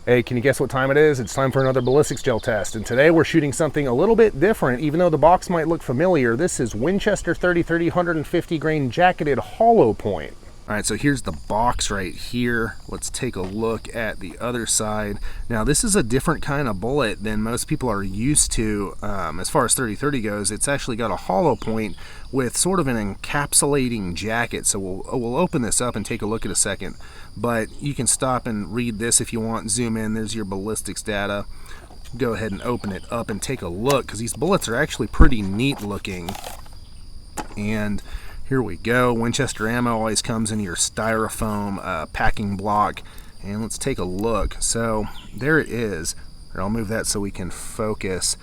Hey, can you guess what time it is? It's time for another ballistics gel test. And today we're shooting something a little bit different. Even though the box might look familiar, this is Winchester 30-30 150 grain jacketed hollow point. All right, so here's the box right here. Let's take a look at the other side. Now, this is a different kind of bullet than most people are used to as far as 30-30 goes. It's actually got a hollow point with sort of an encapsulating jacket. So we'll open this up and take a look at a second. But you can stop and read this if you want. Zoom in, there's your ballistics data. Go ahead and open it up and take a look, because these bullets are actually pretty neat looking. And here we go. Winchester ammo always comes in your styrofoam packing block. And let's take a look. So there it is. I'll move that so we can focus.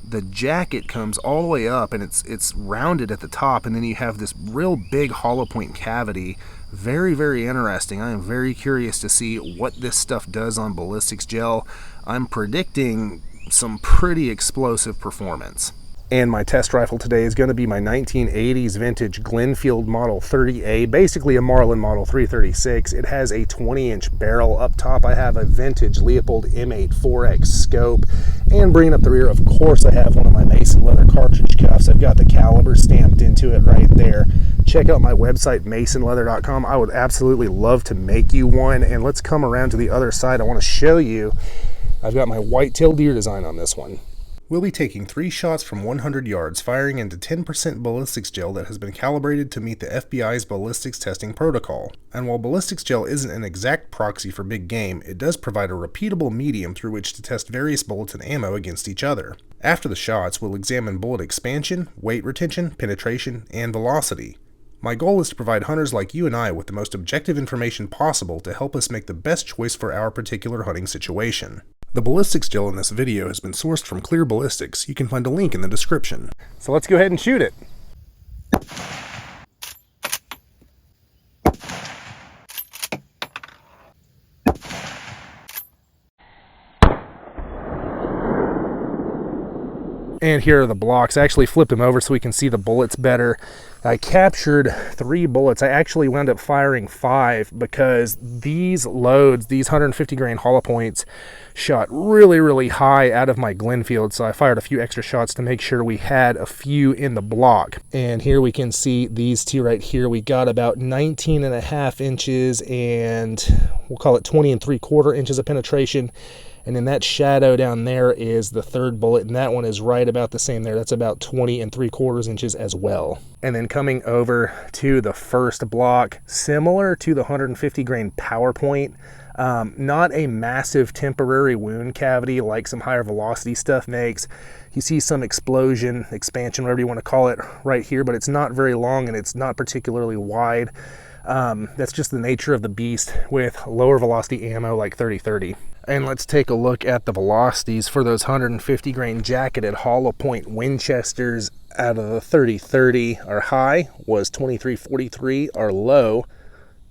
The jacket comes all the way up, and it's rounded at the top, and then you have this real big hollow point cavity. Very, very interesting. I am very curious to see what this stuff does on ballistics gel. I'm predicting some pretty explosive performance. And my test rifle today is going to be my 1980s vintage Glenfield Model 30A, basically a Marlin Model 336. It has a 20-inch barrel up top. I have a vintage Leopold M8 4X scope, and bringing up the rear, of course, I have one of my Mason leather cartridge cuffs. I've got the caliber stamped into it right there. Check out my website, masonleather.com. I would absolutely love to make you one. And let's come around to the other side. I want to show you, I've got my white-tailed deer design on this one. We'll be taking 3 shots from 100 yards, firing into 10% ballistics gel that has been calibrated to meet the FBI's ballistics testing protocol. And while ballistics gel isn't an exact proxy for big game, it does provide a repeatable medium through which to test various bullets and ammo against each other. After the shots, we'll examine bullet expansion, weight retention, penetration, and velocity. My goal is to provide hunters like you and I with the most objective information possible to help us make the best choice for our particular hunting situation. The ballistics gel in this video has been sourced from Clear Ballistics. You can find a link in the description. So let's go ahead and shoot it. And here are the blocks. I actually flipped them over so we can see the bullets better. I captured 3 bullets. I actually wound up firing 5 because these loads, these 150 grain hollow points, shot really, really high out of my Glenfield. So I fired a few extra shots to make sure we had a few in the block. And here we can see these 2 right here. We got about 19.5 inches and we'll call it 20 3/4 inches of penetration. And then that shadow down there is the 3rd bullet, and that one is right about the same there. That's about 20 3/4 inches as well. And then coming over to the first block, similar to the 150 grain PowerPoint, not a massive temporary wound cavity like some higher velocity stuff makes. You see some explosion, expansion, whatever you want to call it right here, but it's not very long and it's not particularly wide. That's just the nature of the beast with lower velocity ammo like 30-30. And let's take a look at the velocities for those 150 grain jacketed hollow point Winchesters out of the 30-30. Our high was 2343, our low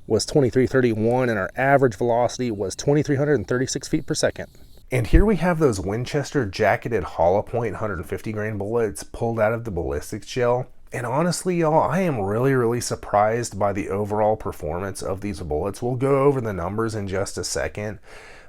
was 2331, and our average velocity was 2,336 feet per second. And here we have those Winchester jacketed hollow point 150 grain bullets pulled out of the ballistics gel. And honestly, y'all, I am really, really surprised by the overall performance of these bullets. We'll go over the numbers in just a second.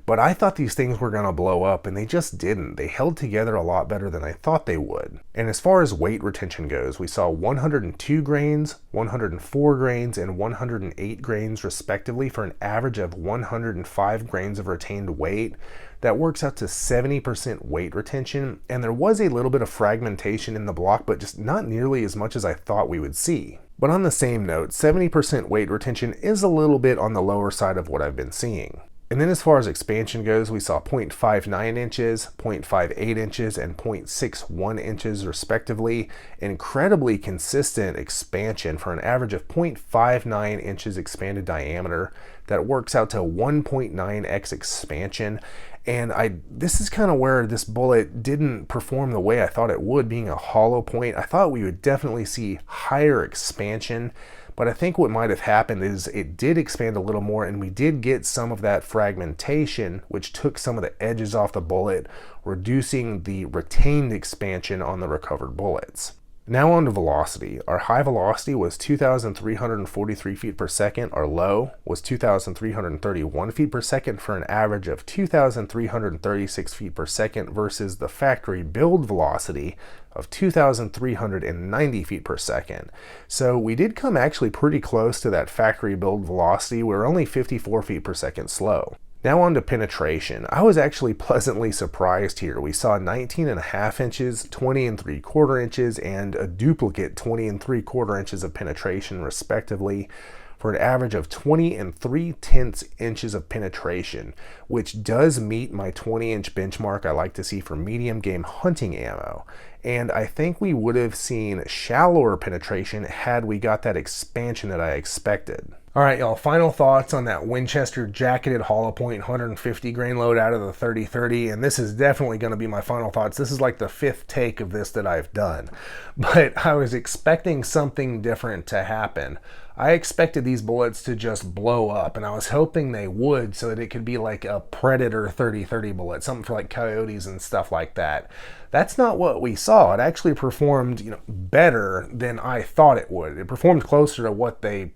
But I thought these things were going to blow up, and they just didn't. They held together a lot better than I thought they would. And as far as weight retention goes, we saw 102 grains, 104 grains, and 108 grains respectively for an average of 105 grains of retained weight. That works out to 70% weight retention, and there was a little bit of fragmentation in the block, but just not nearly as much as I thought we would see. But on the same note, 70% weight retention is a little bit on the lower side of what I've been seeing. And then as far as expansion goes, we saw 0.59 inches, 0.58 inches, and 0.61 inches respectively. Incredibly consistent expansion for an average of 0.59 inches expanded diameter. That works out to 1.9x expansion. And this is kind of where this bullet didn't perform the way I thought it would, being a hollow point. I thought we would definitely see higher expansion. But I think what might have happened is it did expand a little more, and we did get some of that fragmentation, which took some of the edges off the bullet, reducing the retained expansion on the recovered bullets. Now on to velocity. Our high velocity was 2,343 feet per second. Our low was 2,331 feet per second for an average of 2,336 feet per second versus the factory build velocity of 2,390 feet per second. So we did come actually pretty close to that factory build velocity. We're only 54 feet per second slow. Now on to penetration. I was actually pleasantly surprised here. We saw 19.5 inches, 20 3/4 inches, and a duplicate 20 3/4 inches of penetration respectively, for an average of 20 3/10 inches of penetration, which does meet my 20-inch benchmark I like to see for medium game hunting ammo. And I think we would have seen shallower penetration had we got that expansion that I expected. All right, y'all, final thoughts on that Winchester jacketed hollow point 150 grain load out of the 30-30, and this is definitely going to be my final thoughts. This is like the 5th take of this that I've done, but I was expecting something different to happen. I expected these bullets to just blow up, and I was hoping they would so that it could be like a Predator 30-30 bullet, something for like coyotes and stuff like that. That's not what we saw. It actually performed, better than I thought it would. It performed closer to what they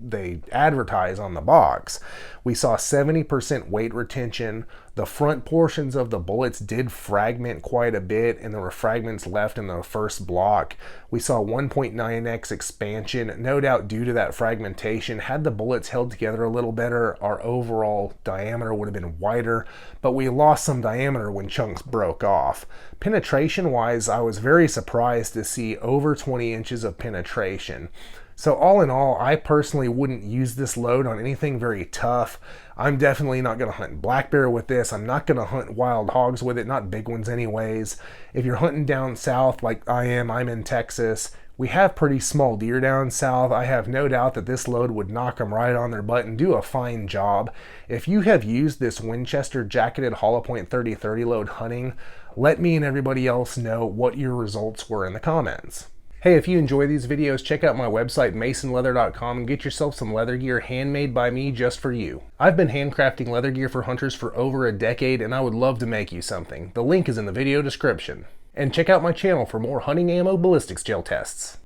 advertise on the box. We saw 70% weight retention. The front portions of the bullets did fragment quite a bit, and there were fragments left in the first block. We saw 1.9x expansion, no doubt due to that fragmentation. Had the bullets held together a little better, our overall diameter would have been wider, but we lost some diameter when chunks broke off. Penetration-wise, I was very surprised to see over 20 inches of penetration. So all in all, I personally wouldn't use this load on anything very tough. I'm definitely not going to hunt black bear with this. I'm not going to hunt wild hogs with it, not big ones anyways. If you're hunting down south like I am, I'm in Texas, we have pretty small deer down south. I have no doubt that this load would knock them right on their butt and do a fine job. If you have used this Winchester jacketed hollow point 30-30 load hunting, let me and everybody else know what your results were in the comments. Hey, if you enjoy these videos, check out my website, masonleather.com, and get yourself some leather gear handmade by me just for you. I've been handcrafting leather gear for hunters for over a decade, and I would love to make you something. The link is in the video description. And check out my channel for more hunting ammo ballistics gel tests.